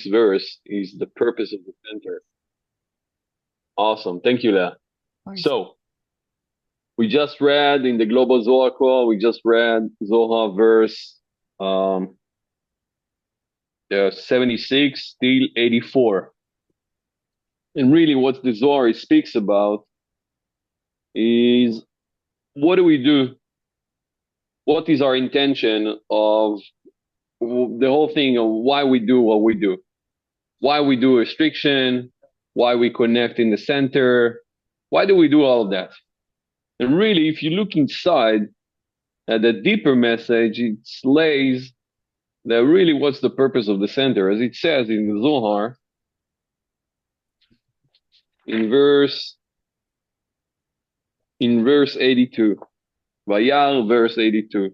next verse is the purpose of the center. Awesome. Thank you, Leah. So we just read in the Global Zohar call, we just read Zohar verse 76 till 84. And really what the Zohar speaks about is, what do we do? What is our intention of the whole thing of why we do what we do? Why we do restriction? Why we connect in the center? Why do we do all of that? And really, if you look inside at the deeper message, it lays that really what's the purpose of the center. As it says in the Zohar, in verse 82, Vayar, verse 82,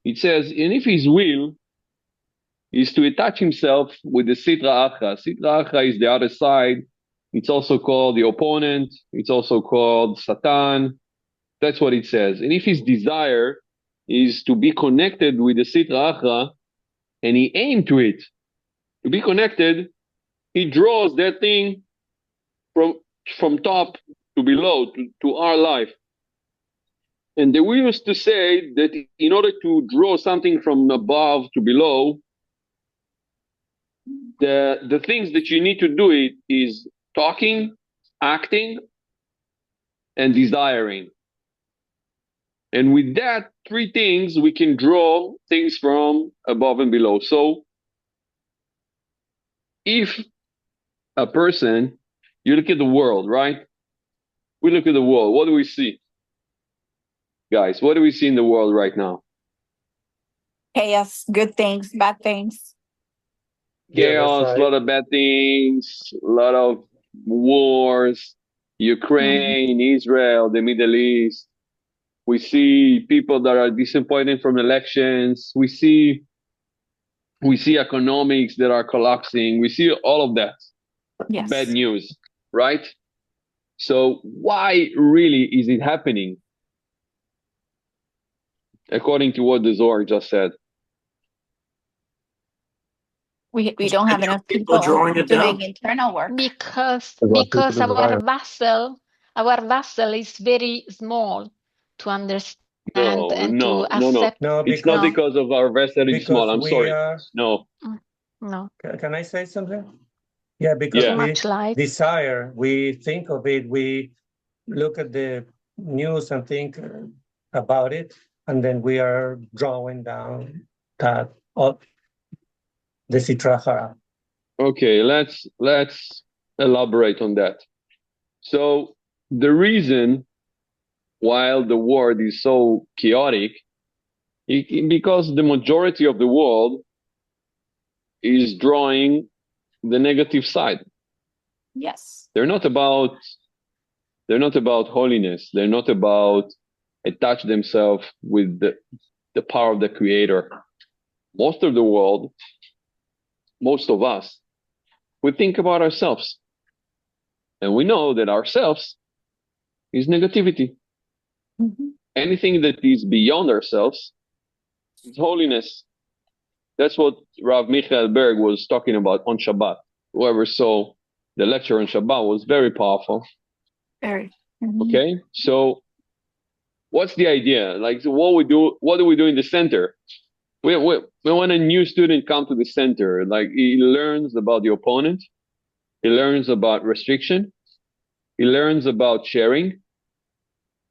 it says, and if his will is to attach himself with the Sitra Achra. Sitra Achra is the other side. It's also called the opponent. It's also called Satan. That's what it says. And if his desire is to be connected with the Sitra Achra, and he aimed to it, to be connected, he draws that thing from top to below, to our life. And we used to say that in order to draw something from above to below, the things that you need to do it is talking, acting, and desiring. And with that three things, we can draw things from above and below. So if a person, you look at the world, right? We look at the world. What do we see? Guys, what do we see in the world right now? Chaos, good things, bad things. Chaos, a lot of bad things, a lot of wars, Ukraine, Israel, the Middle East. We see people that are disappointed from elections. We see economics that are collapsing. We see all of that. Yes. Bad news, right? So why really is it happening? According to what the Zohar just said. We don't have enough people doing internal work. Because our vessel is very small to understand to accept. No, it's not because of our vessel is small. I'm sorry. No. Can I say something? Yeah, because we desire, we think of it, we look at the news and think about it, and then we are drawing down that the Sitra Achra. Okay, let's elaborate on that. So the reason why the world is so chaotic, because the majority of the world is drawing the negative side. Yes. They're not about holiness. They're not about attach themselves with the power of the Creator. Most of the world, most of us, we think about ourselves. And we know that ourselves is negativity. Mm-hmm. Anything that is beyond ourselves is holiness. That's what Rav Michael Berg was talking about on Shabbat. Whoever saw the lecture on Shabbat was very powerful. Very. Mm-hmm. Okay, so what's the idea? Like, what do we do in the center? We want a new student come to the center. Like, he learns about the opponent. He learns about restriction. He learns about sharing.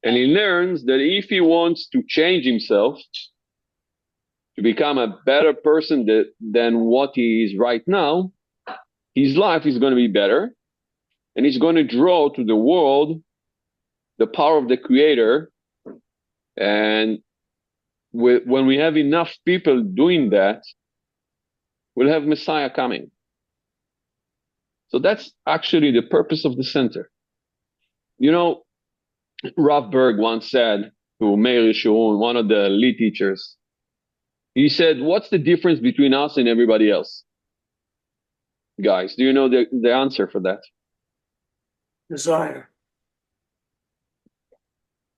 And he learns that if he wants to change himself, to become a better person than what he is right now, his life is going to be better. And he's going to draw to the world the power of the Creator. And when we have enough people doing that, we'll have Messiah coming. So that's actually the purpose of the center. You know, Rav Berg once said to Meir Yeshurun, one of the lead teachers, he said, what's the difference between us and everybody else? Guys, do you know the answer for that? Desire.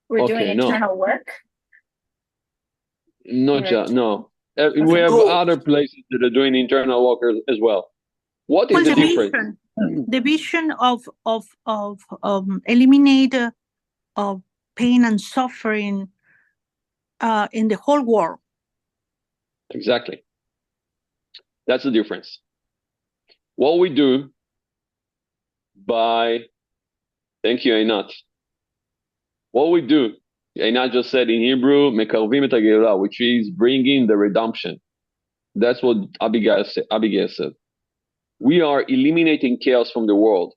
We're doing internal work? No. We have other places that are doing internal work as well. What is the difference? The vision of eliminate pain and suffering in the whole world. Exactly. That's the difference. What we do by, thank you, Einat. What we do, Einat just said in Hebrew, mekarvim et hageulah, which is bringing the redemption. That's what Abigail said. We are eliminating chaos from the world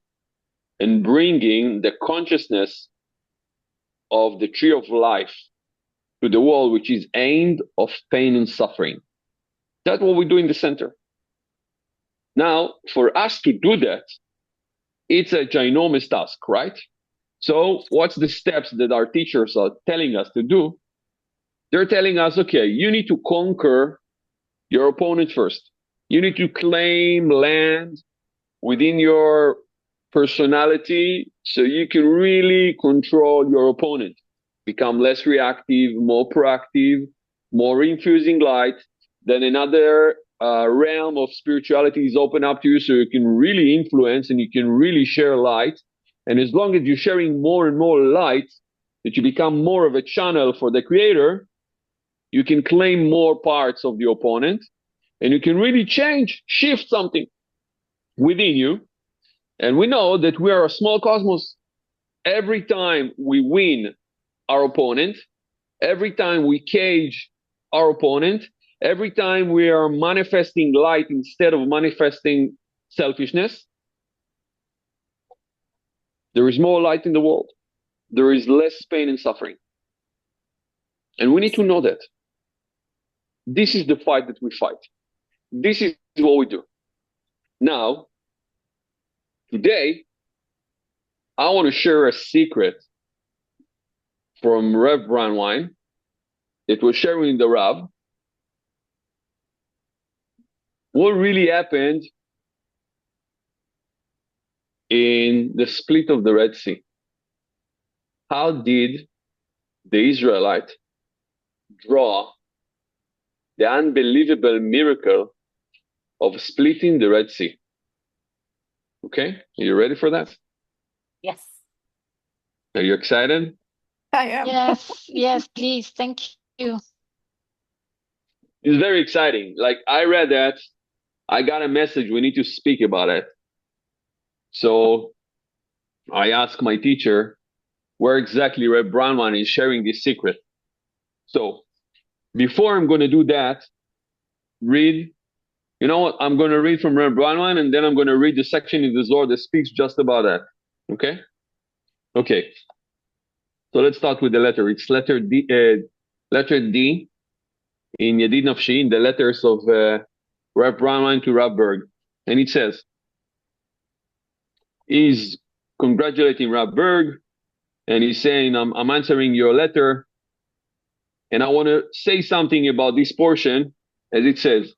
and bringing the consciousness of the tree of life to the world, which is aimed of pain and suffering. That's what we do in the center. Now, for us to do that, it's a ginormous task, right? So what's the steps that our teachers are telling us to do? They're telling us, okay, you need to conquer your opponent first. You need to claim land within your personality so you can really control your opponent. Become less reactive, more proactive, more infusing light. Then another realm of spirituality is open up to you so you can really influence and you can really share light. And as long as you're sharing more and more light, that you become more of a channel for the creator, you can claim more parts of the opponent and you can really shift something within you. And we know that we are a small cosmos. Every time we win our opponent, every time we cage our opponent, every time we are manifesting light instead of manifesting selfishness, there is more light in the world. There is less pain and suffering. And we need to know that. This is the fight that we fight. This is what we do. Now, today, I want to share a secret from Rav Brandywine that was sharing the Rav. What really happened in the split of the Red Sea? How did the Israelite draw the unbelievable miracle of splitting the Red Sea? Okay, are you ready for that? Yes. Are you excited? I am. Yes, please. Thank you. It's very exciting. Like, I read that, I got a message, we need to speak about it. So I asked my teacher where exactly Rav Brandywine is sharing this secret. So before I'm going to do that, you know what? I'm going to read from Rav Brandywine and then I'm going to read the section in the Zohar that speaks just about that. Okay? Okay. So let's start with the letter. It's letter D in Yedid Nafshi, in the letters of Rav Brandywine to Rav Berg. And it says, he's congratulating Rav Berg, and he's saying, I'm answering your letter, and I want to say something about this portion, as it says,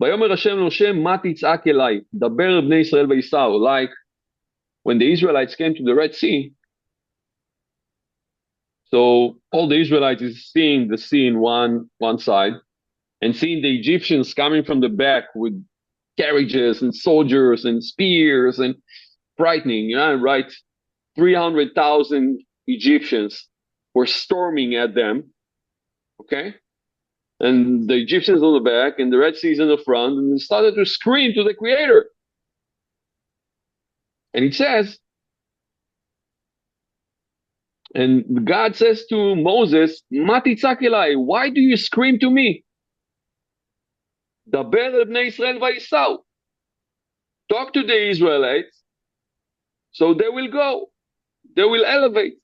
Vayomer Hashem Moshe, ma titzak elai, daber bnei Israel v'yisau. Like when the Israelites came to the Red Sea, so all the Israelites is seeing the sea in one side, and seeing the Egyptians coming from the back with carriages and soldiers and spears, and frightening, right? 300,000 Egyptians were storming at them, okay? And the Egyptians on the back and the Red Sea is in the front, and they started to scream to the Creator. And it says, and God says to Moses, Ma titzak elai, why do you scream to me? Daber el bnei Israel v'yisau. Talk to the Israelites, so they will go. They will elevate.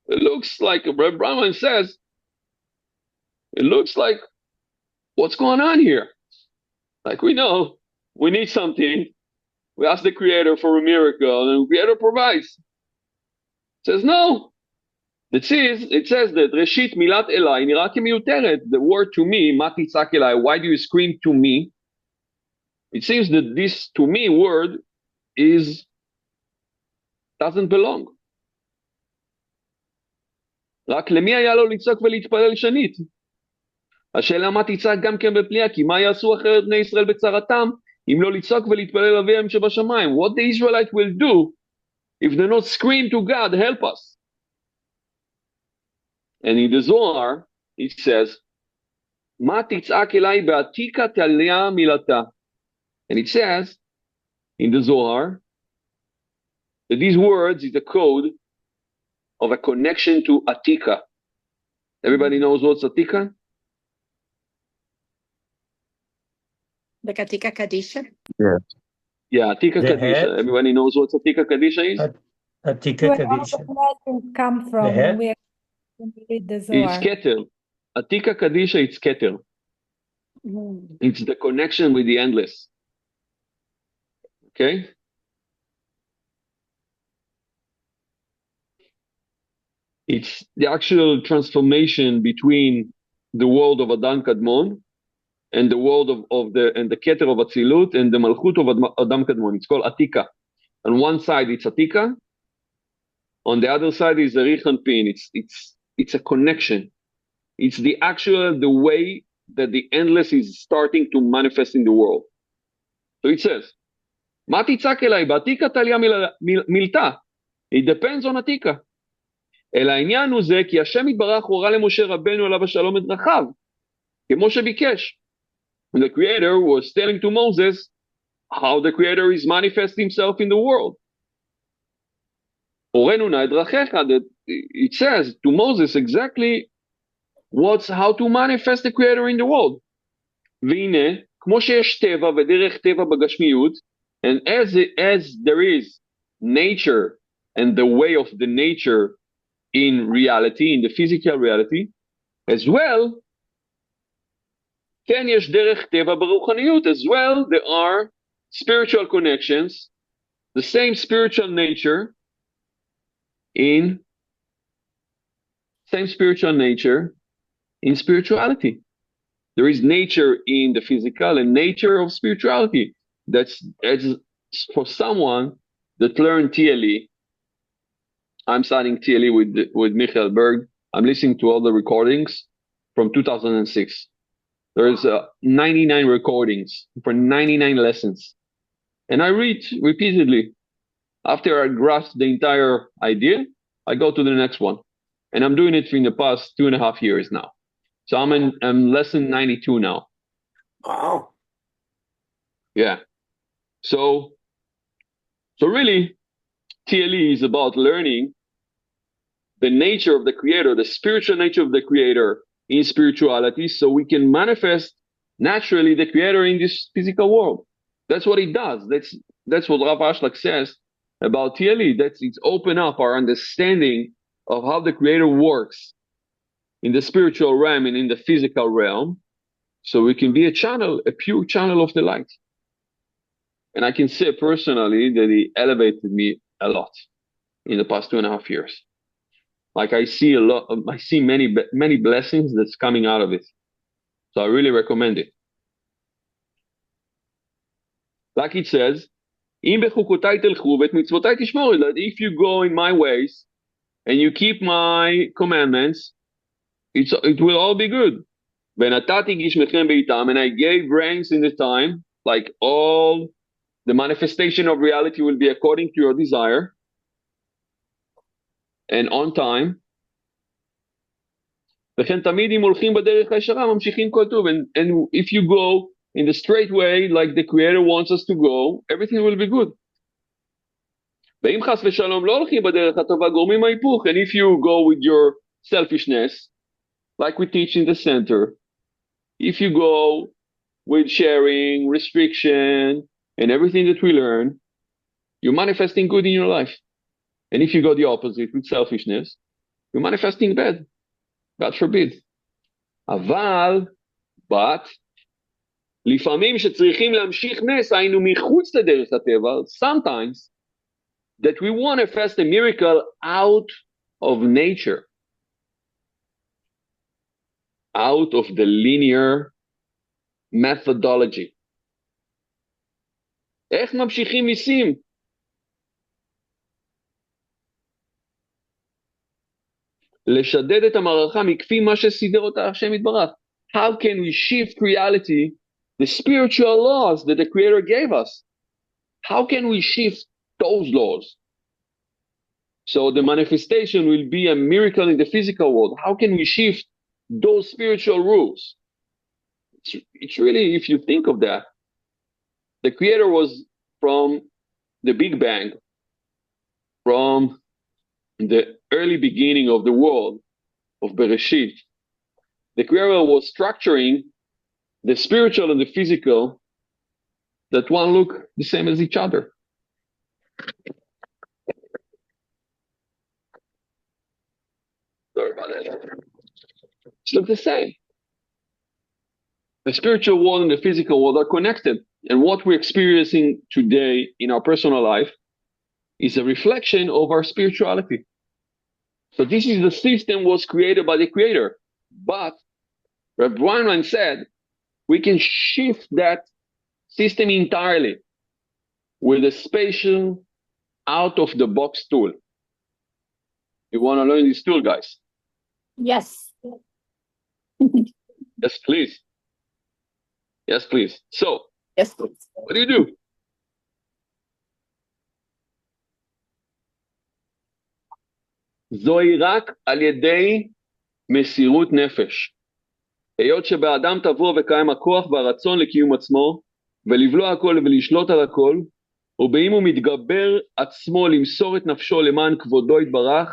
It looks like, Rav Brandywine says, it looks like, what's going on here? Like, we know, we need something. We ask the Creator for a miracle, and the Creator provides. It says, no. It says that, Reshit milat elai nira kemiyuteret. The word to me, ma titzak elai, why do you scream to me? It seems that this to me word doesn't belong. רק למי היה לו לצעוק ולהתפלל שנית? השאלה מה תצעק גם כן בפליאה, כי מה יעשו אחרת בני ישראל בצרתם, אם לא לצעוק ולהתפלל אביהם שבשמיים. What the Israelite will do if they not scream to God, help us. And in the Zohar, it says, מה תצעק אליי בעתיקה תליה מילתה. And it says, in the Zohar, that these words is a code of a connection to Atika. Everybody knows what's Atika? The Katika Kadisha? Yeah, Atika Kadisha. Everybody knows what Atika Kadisha is? Atika Kadisha. Where all the come from when we read the Zohar? It's Keter. Atika Kadisha, it's Keter. It's the connection with the endless. Okay? It's the actual transformation between the world of Adam Kadmon and the world of the Keter of Atzilut and the Malchut of Adam Kadmon. It's called Atika. On one side it's Atika. On the other side is the Richan Pin. It's a connection. It's the way that the endless is starting to manifest in the world. So it says, מה תצעק אליי? בעתיקה תליה מילתה. It depends on Atika. אלא העניין הוא זה, כי השם יתברך הורה למשה רבנו עליו השלום את דרכיו, כמו שביקש. And the Creator was telling to Moses how the Creator is manifesting himself in the world. הורנו נא את דרכיך, that it says to Moses exactly how to manifest the Creator in the world. והנה, כמו שיש טבע ודרך טבע בגשמיות, and as there is nature and the way of the nature in reality, in the physical reality, as well, כן יש דרך טבע ברוחניות, as well, there are spiritual connections, the same spiritual nature in spirituality. There is nature in the physical and nature of spirituality. That's for someone that learned TLE. I'm studying TLE with Michael Berg. I'm listening to all the recordings from 2006. There's 99 recordings for 99 lessons. And I read repeatedly. After I grasp the entire idea, I go to the next one. And I'm doing it in the past 2.5 years now. So I'm lesson 92 now. Wow. Yeah. So really, TLE is about learning the nature of the Creator, the spiritual nature of the Creator in spirituality, so we can manifest naturally the Creator in this physical world. That's what it does. That's what Rav Ashlag says about TLE. It's open up our understanding of how the Creator works in the spiritual realm and in the physical realm, so we can be a pure channel of the light. And I can say personally that he elevated me a lot in the past 2.5 years. Like I see many blessings that's coming out of it. So I really recommend it. Like it says, אם בחוקותיי תלכו ואת מצוותיי תשמרו, that if you go in my ways and you keep my commandments, it will all be good. ונתתי גשמכם בעיתם, and I gave rains in the time, like all the manifestation of reality will be according to your desire and on time. וכן תמיד אם הולכים בדרך הישרה ממשיכים כל טוב. And if you go in the straight way like the Creator wants us to go, everything will be good. ואם חס ושלום לא הולכים בדרך הטובה גורמים ההיפוך. And if you go with your selfishness, like we teach in the center, if you go with sharing, restriction, and everything that we learn, you're manifesting good in your life. And if you go the opposite with selfishness, you're manifesting bad. God forbid. but, לפעמים שצריכים להמשיך נס, היינו מחוץ לדרך הטבע, sometimes, that we want to manifest a miracle out of nature, out of the linear methodology. איך ממשיכים ניסים? לשדד את המערכה מכפי מה שסידר אותה השם יתברך. How can we shift reality the spiritual laws that the Creator gave us. How can we shift those laws? So the manifestation will be a miracle in the physical world. How can we shift those spiritual rules? It's really, if you think of that, the Creator was from the Big Bang, from the early beginning of the world, of Bereshit. The Creator was structuring the spiritual and the physical that one look the same as each other. Sorry about that. It's look the same. The spiritual world and the physical world are connected. And what we're experiencing today in our personal life is a reflection of our spirituality. So this is the system was created by the Creator. But Rav Brandywine said we can shift that system entirely with a special out-of-the-box tool. You want to learn this tool, guys? Yes. Yes, please. Yes, please. So, Yes, please. what do you do? זוהי רק על ידי מסירות נפש. היות שבאדם תבוא וקיים הכוח והרצון לקיום עצמו, ולבלוע הכל ולשלוט על הכל, ובאם הוא מתגבר עצמו למסור את נפשו למען כבודו יתברך,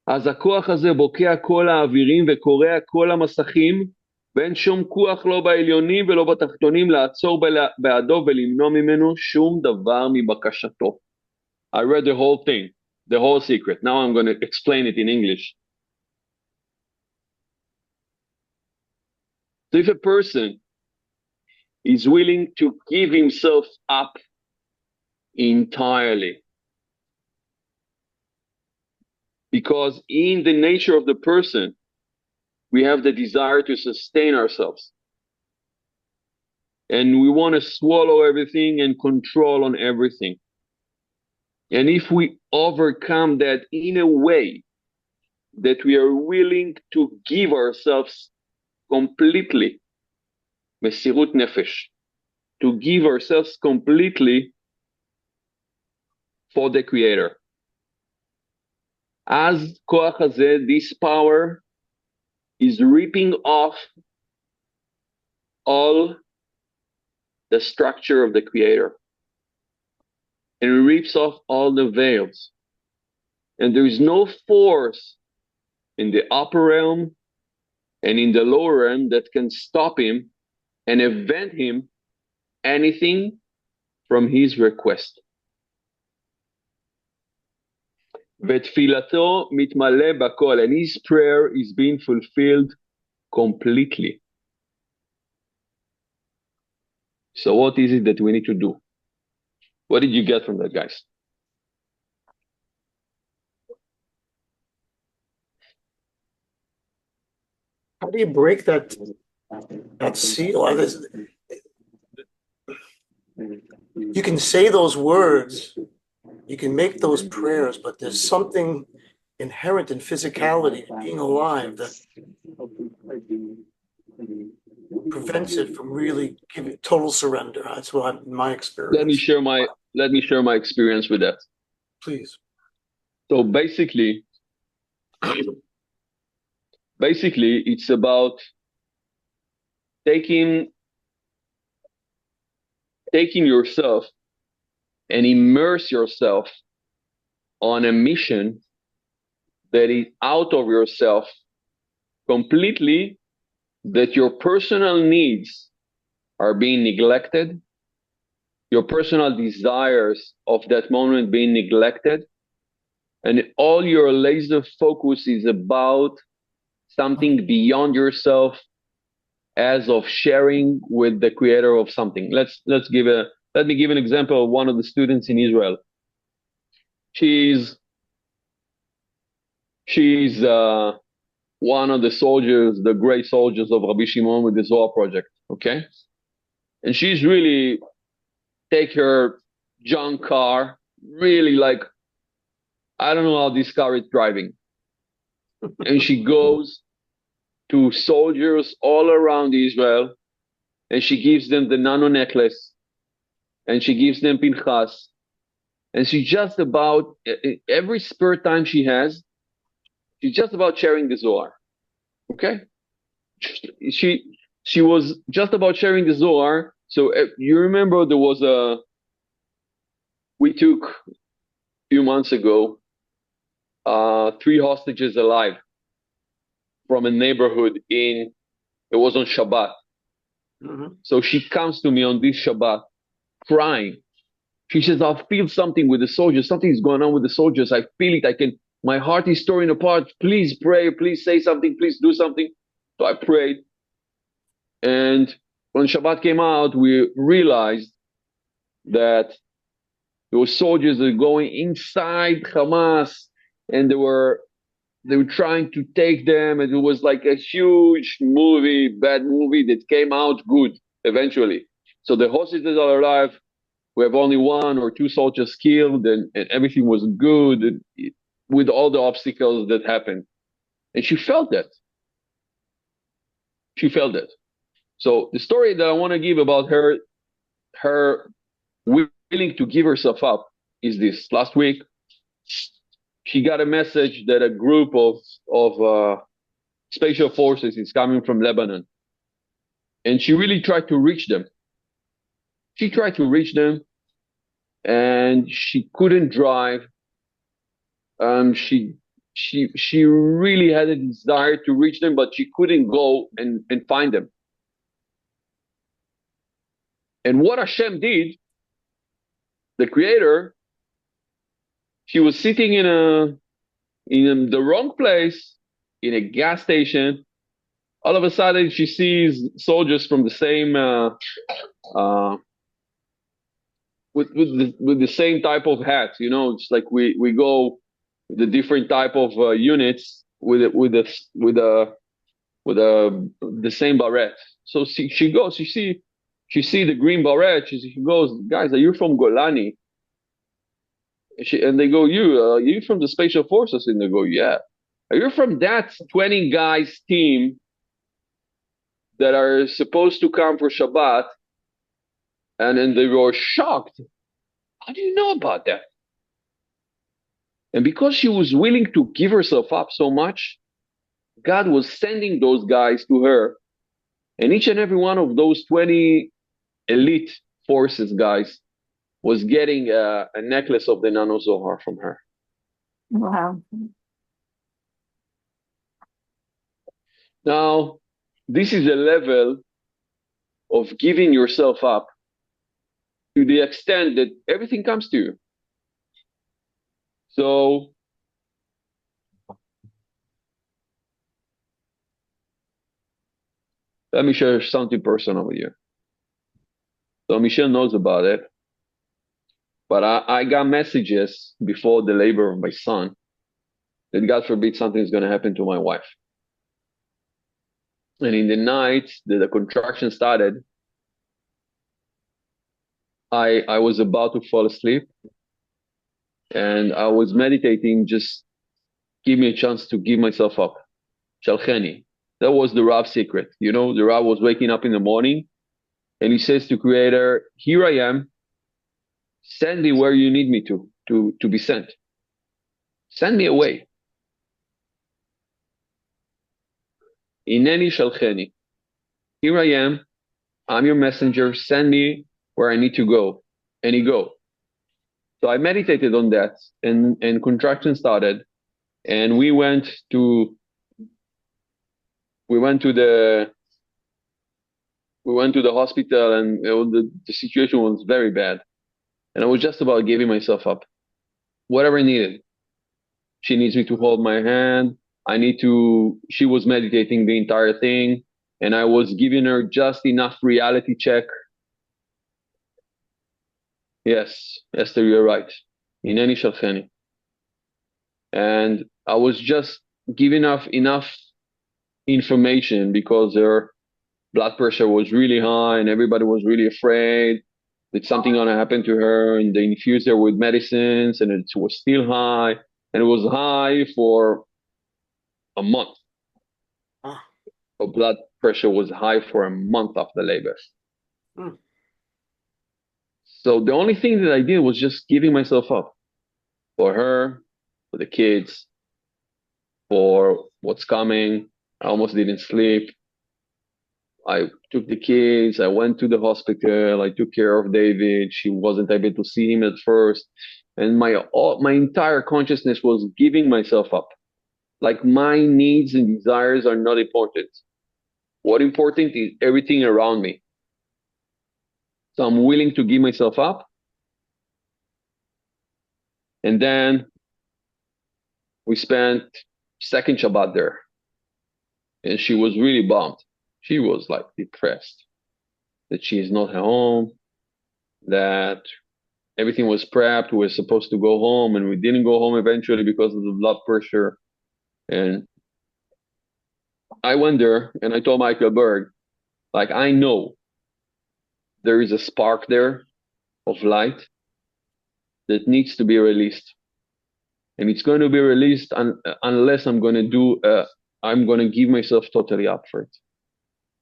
אז הכוח הזה בוקע כל האווירים וקורע כל המסכים, ואין שום כוח לא בעליונים ולא בתחתונים לעצור בעדו ולמנוע ממנו שום דבר מבקשתו. I read the whole thing, the whole secret. Now I'm going to explain it in English. So if a person is willing to give himself up entirely, because in the nature of the person, we have the desire to sustain ourselves. And we want to swallow everything and control on everything. And if we overcome that in a way that we are willing to give ourselves completely, mesirut nefesh, to give ourselves completely for the Creator. As koach hazeh, this power is ripping off all the structure of the Creator and rips off all the veils. And there is no force in the upper realm and in the lower realm that can stop him and prevent him anything from his request. ותפילתו מתמלא בכל, and his prayer is being fulfilled completely. So what is it that we need to do? What did you get from that, guys? How do you break that seal? You can say those words, you can make those prayers, but there's something inherent in physicality, being alive, that prevents it from really giving total surrender. That's what my experience. Let me share my experience with that. Please. So basically, it's about taking yourself and immerse yourself on a mission that is out of yourself completely, that your personal needs are being neglected, your personal desires of that moment being neglected, and all your laser focus is about something beyond yourself, as of sharing with the Creator of something. Let me give an example of one of the students in Israel. She's one of the soldiers, the great soldiers of Rabbi Shimon with the Zohar project, okay? And she's really take her junk car, really like, I don't know how this car is driving. And she goes to soldiers all around Israel and she gives them the nano necklace, and she gives them Pinchas, and she just about, every spare time she has, she's just about sharing the Zohar. Okay? She was just about sharing the Zohar. So you remember we took a few months ago 3 hostages alive from a neighborhood it was on Shabbat. So she comes to me on this Shabbat crying. She says, I feel something with the soldiers. Something is going on with the soldiers. I feel it. My heart is torn apart. Please pray. Please say something. Please do something. So I prayed. And when Shabbat came out, we realized that those soldiers are going inside Hamas, and they were trying to take them, and it was like a huge bad movie that came out good eventually. So the hostages are alive. We have only 1 or 2 soldiers killed, and everything was good with all the obstacles that happened. And she felt that. So the story that I want to give about her willing to give herself up is this. Last week, she got a message that a group of special forces is coming from Lebanon. And she really tried to reach them. And she couldn't drive. She really had a desire to reach them, but she couldn't go and find them. And what Hashem did, the Creator, she was sitting in the wrong place, in a gas station. All of a sudden, she sees soldiers from the same with the same type of hat. It's like we go the different type of units with the same beret. So she goes. She see the green beret. She goes, guys, are you from Golani? And they go, you from the special forces? And they go, yeah. Are you from that 20 guys team that are supposed to come for Shabbat? And then they were shocked. How do you know about that? And because she was willing to give herself up so much, God was sending those guys to her. And each and every one of those 20 elite forces guys was getting a necklace of the Nano Zohar from her. Wow. Now, this is a level of giving yourself up to the extent that everything comes to you. So, let me share something personal with you. So Michelle knows about it, but I got messages before the labor of my son that God forbid something is going to happen to my wife. And in the night that the contraction started, I was about to fall asleep, and I was meditating, just give me a chance to give myself up. Shalcheni. That was the Rav's secret. The Rav was waking up in the morning, and he says to Creator, here I am, send me where you need me to be sent. Send me away. Ineni shalcheni. Here I am, I'm your messenger, send me where I need to go. And he go. So I meditated on that, and contraction started, and we went to the hospital, and the situation was very bad. And I was just about giving myself up. Whatever needed. She needs me to hold my hand. She was meditating the entire thing, and I was giving her just enough reality check. Yes, Esther, you're right. Ineni shalcheni. And I was just giving enough information because her blood pressure was really high and everybody was really afraid that something gonna happen to her, and they infused her with medicines, and it was still high, and it was high for a month. Her blood pressure was high for a month after labor. So the only thing that I did was just giving myself up for her, for the kids, for what's coming. I almost didn't sleep. I took the kids. I went to the hospital. I took care of David. She wasn't able to see him at first. And my entire consciousness was giving myself up. Like my needs and desires are not important. What important is everything around me. So I'm willing to give myself up. And then we spent second Shabbat there. And she was really bummed. She was like depressed that she is not at home, that everything was prepped. We were supposed to go home and we didn't go home eventually because of the blood pressure. And I went there and I told Michael Berg, like, I know there is a spark there of light that needs to be released. And it's going to be released unless I'm going to give myself totally up for it.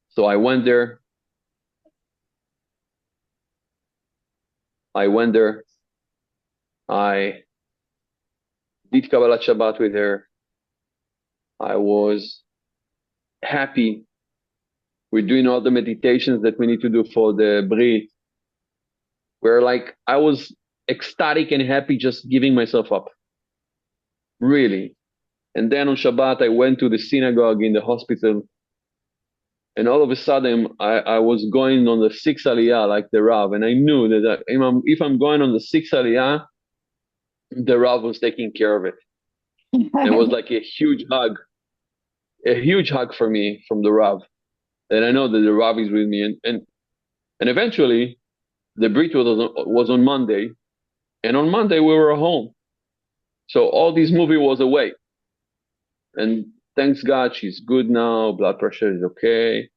So I went there. I did Kabbalat Shabbat with her. I was happy. We're doing all the meditations that we need to do for the Brit. I was ecstatic and happy just giving myself up. Really. And then on Shabbat, I went to the synagogue in the hospital. And all of a sudden, I was going on the sixth Aliyah like the Rav. And I knew that if I'm going on the sixth Aliyah, the Rav was taking care of it. It was like a huge hug for me from the Rav. And I know that the Rav is with me. And eventually, the Brit was on Monday. And on Monday, we were home. So all this movie was away. And thanks God, she's good now. Blood pressure is okay.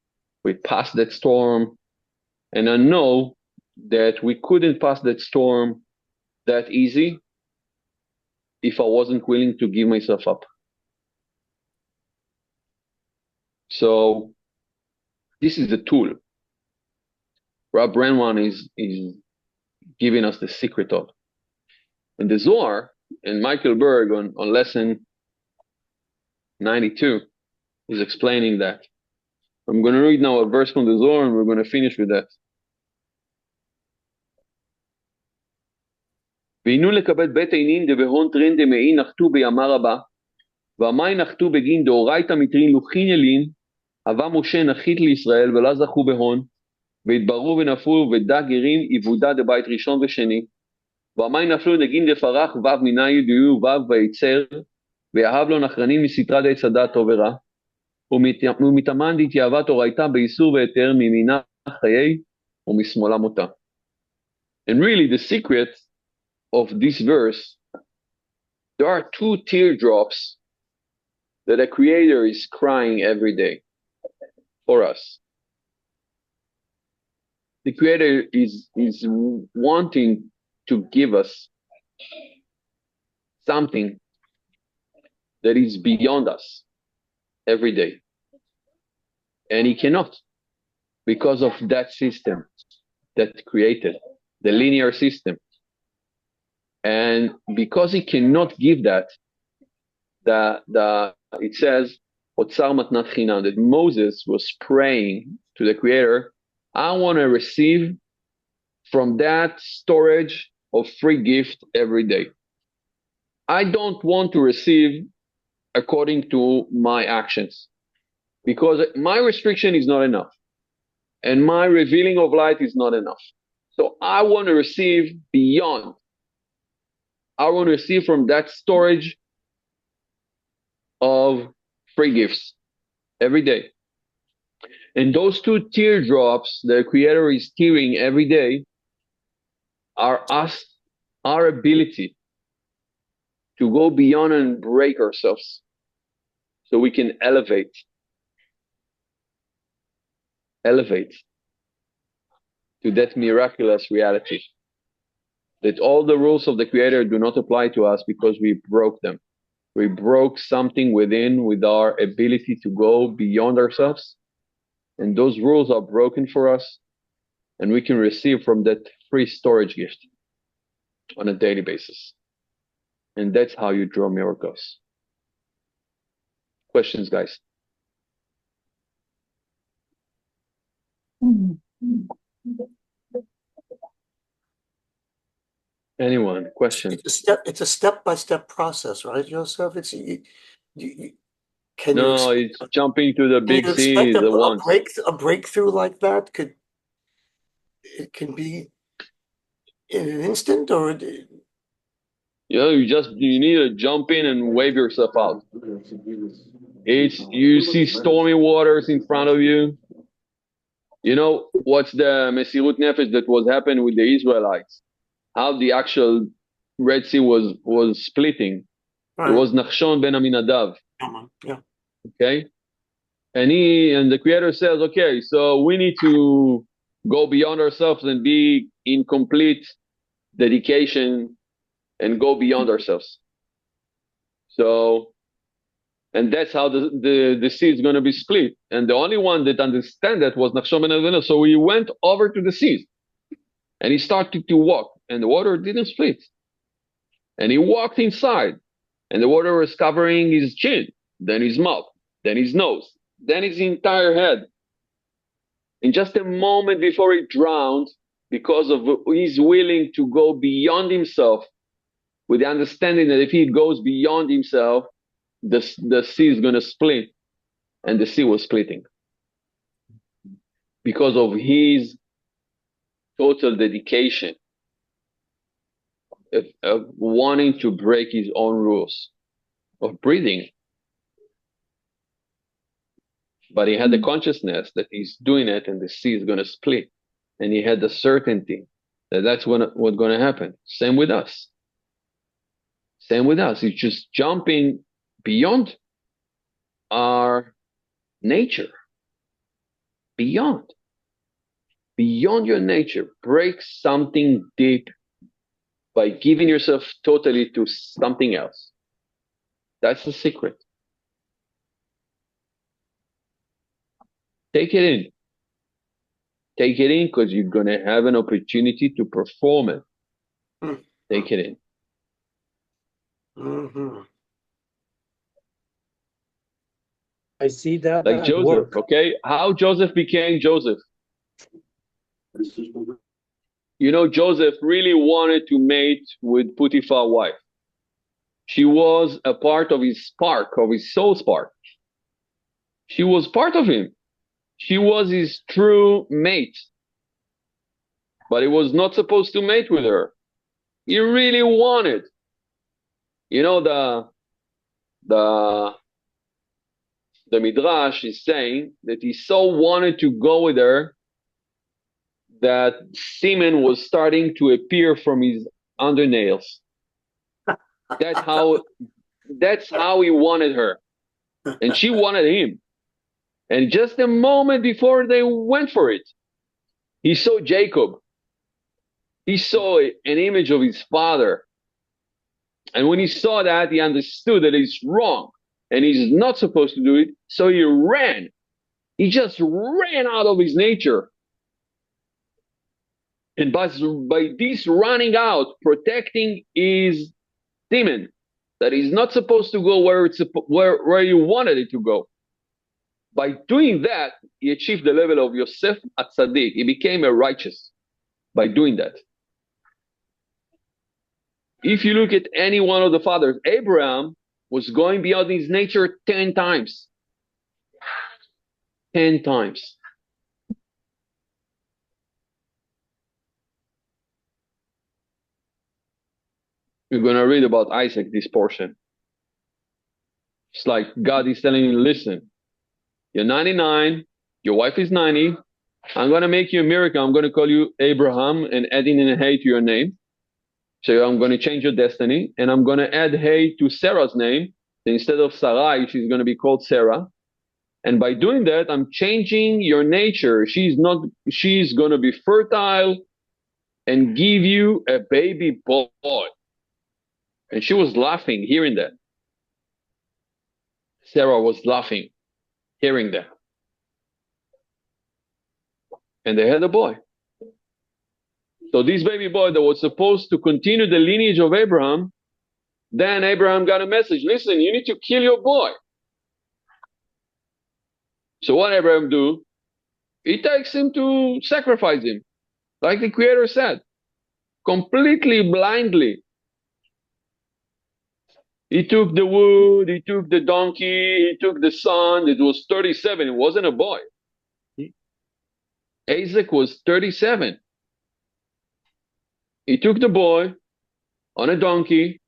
We passed that storm. And I know that we couldn't pass that storm that easy if I wasn't willing to give myself up. So this is the tool. Rav Brandywine is giving us the secret of. And the Zohar and Michael Berg on lesson 92 is explaining that. I'm going to read now a verse from the Zohar and we're going to finish with that. והינו לקבל בית עינין דבהון טרין דמאי נחתו בימה רבה, והמי נחתו בגין דאורייתא מטרין לוקחין ילין, הווה משה נחית לישראל ולא זכו בהון, והתבררו ונפלו ודע גרים עבודה דבית ראשון ושני, והמי נפלו נגין דפרח וו מינה ידעו וו ויצר, ויהב לו נחרנים מסתרה די צדה טוב ורע, ומתאמן דתיאבת אורייתא באיסור והיתר מימינה חיי ומשמאלה מותה. And really the secret of this verse, there are two teardrops that a creator is crying every day for us. The creator is wanting to give us something that is beyond us every day. And he cannot because of that system that created, the linear system. And because he cannot give that, it says, that Moses was praying to the Creator, I want to receive from that storage of free gift every day. I don't want to receive according to my actions, because my restriction is not enough, and my revealing of light is not enough. So I want to receive beyond. I want to receive from that storage of free gifts every day. And those two teardrops the Creator is tearing every day are our ability to go beyond and break ourselves so we can elevate to that miraculous reality. That all the rules of the Creator do not apply to us because we broke them. We broke something within with our ability to go beyond ourselves. And those rules are broken for us. And we can receive from that free storage gift on a daily basis. And that's how you draw miracles. Questions, guys? Anyone? Questions? It's a step-by-step process, right, Joseph? It's it's jumping to the big seas at once. A breakthrough like that can be in an instant, or you need to jump in and wave yourself out. You see stormy waters in front of you. You know what's the Mesirut Nefesh that was happening with the Israelites? How the actual Red Sea was splitting. Right. It was Nachshon ben Aminadav. Yeah. Okay? And the Creator says, okay, so we need to go beyond ourselves and be in complete dedication and go beyond ourselves. So, and that's how the sea is going to be split. And the only one that understand that was Nachshon ben Aminadav. So he went over to the sea and he started to walk and the water didn't split. And he walked inside and the water was covering his chin, then his mouth, then his nose, then his entire head. In just a moment before he drowned, because of he's willing to go beyond himself, with the understanding that if he goes beyond himself, the sea is going to split, and the sea was splitting because of his total dedication of wanting to break his own rules of breathing. But he had the consciousness that he's doing it and the sea is going to split. And he had the certainty that that's what's going to happen. Same with us. Same with us. It's just jumping beyond our nature. Beyond your nature. Break something deep by giving yourself totally to something else. That's the secret. Take it in. Take it in because you're going to have an opportunity to perform it. Take it in. Mm-hmm. I see that. Like Joseph, okay? How Joseph became Joseph. You know, Joseph really wanted to mate with Potiphar's wife. She was a part of his spark, of his soul spark. She was part of him. She was his true mate. But he was not supposed to mate with her. He really wanted. You know, the Midrash is saying that he so wanted to go with her that semen was starting to appear from his undernails. That's how he wanted her. And she wanted him. And just a moment before they went for it, he saw Jacob. He saw an image of his father. And when he saw that, he understood that it's wrong. And he's not supposed to do it. So he ran. He just ran out of his nature. And by this running out, protecting his demon, that he's not supposed to go where you wanted it to go. By doing that, he achieved the level of Yosef Atzadik. He became a righteous by doing that. If you look at any one of the fathers, Abraham was going beyond his nature 10 times. 10 times. We're going to read about Isaac, this portion. It's like God is telling you, listen, you're 99, your wife is 90, I'm going to make you a miracle. I'm going to call you Abraham and add in a hay to your name. So I'm going to change your destiny and I'm going to add hay to Sarah's name. So instead of Sarai, she's going to be called Sarah. And by doing that, I'm changing your nature. She's going to be fertile and give you a baby boy. And she was laughing, hearing that. Sarah was laughing, hearing that. And they had a boy. So this baby boy that was supposed to continue the lineage of Abraham, then Abraham got a message, listen, you need to kill your boy. So what Abraham do? He takes him to sacrifice him, like the Creator said, completely blindly. He took the wood, he took the donkey, he took the son. It was 37. It wasn't a boy. Isaac was 37. He took the boy on a donkey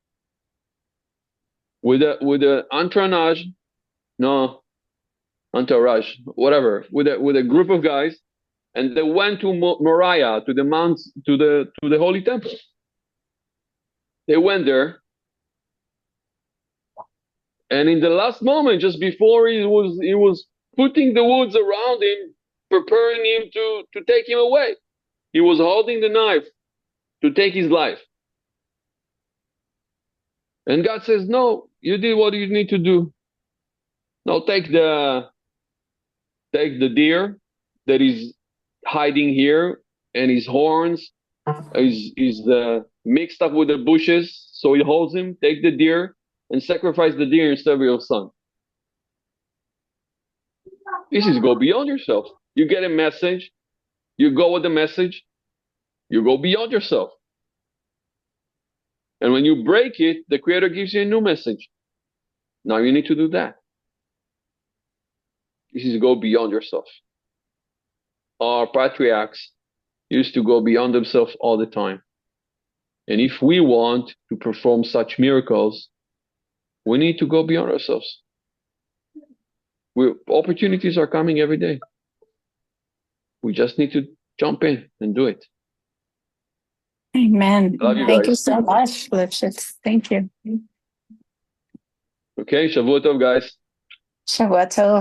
with a entourage, whatever, with a group of guys, and they went to Moriah, to the mount, to the holy temple. They went there, and in the last moment, just before he was putting the woods around him, preparing him to take him away, he was holding the knife to take his life. And God says, no, you did what you need to do. Now take the deer that is hiding here, and his horns is mixed up with the bushes, so he holds him. Take the deer and sacrifice the deer instead of your son. This is go beyond yourself. You get a message, you go with the message, you go beyond yourself. And when you break it, the Creator gives you a new message. Now you need to do that. This is go beyond yourself. Our patriarchs used to go beyond themselves all the time. And if we want to perform such miracles, we need to go beyond ourselves. Opportunities are coming every day. We just need to jump in and do it. Amen. Love you Thank guys. you so much, Lipschitz. Thank you. Okay, Shavua Tov, guys. Shabbat Tov.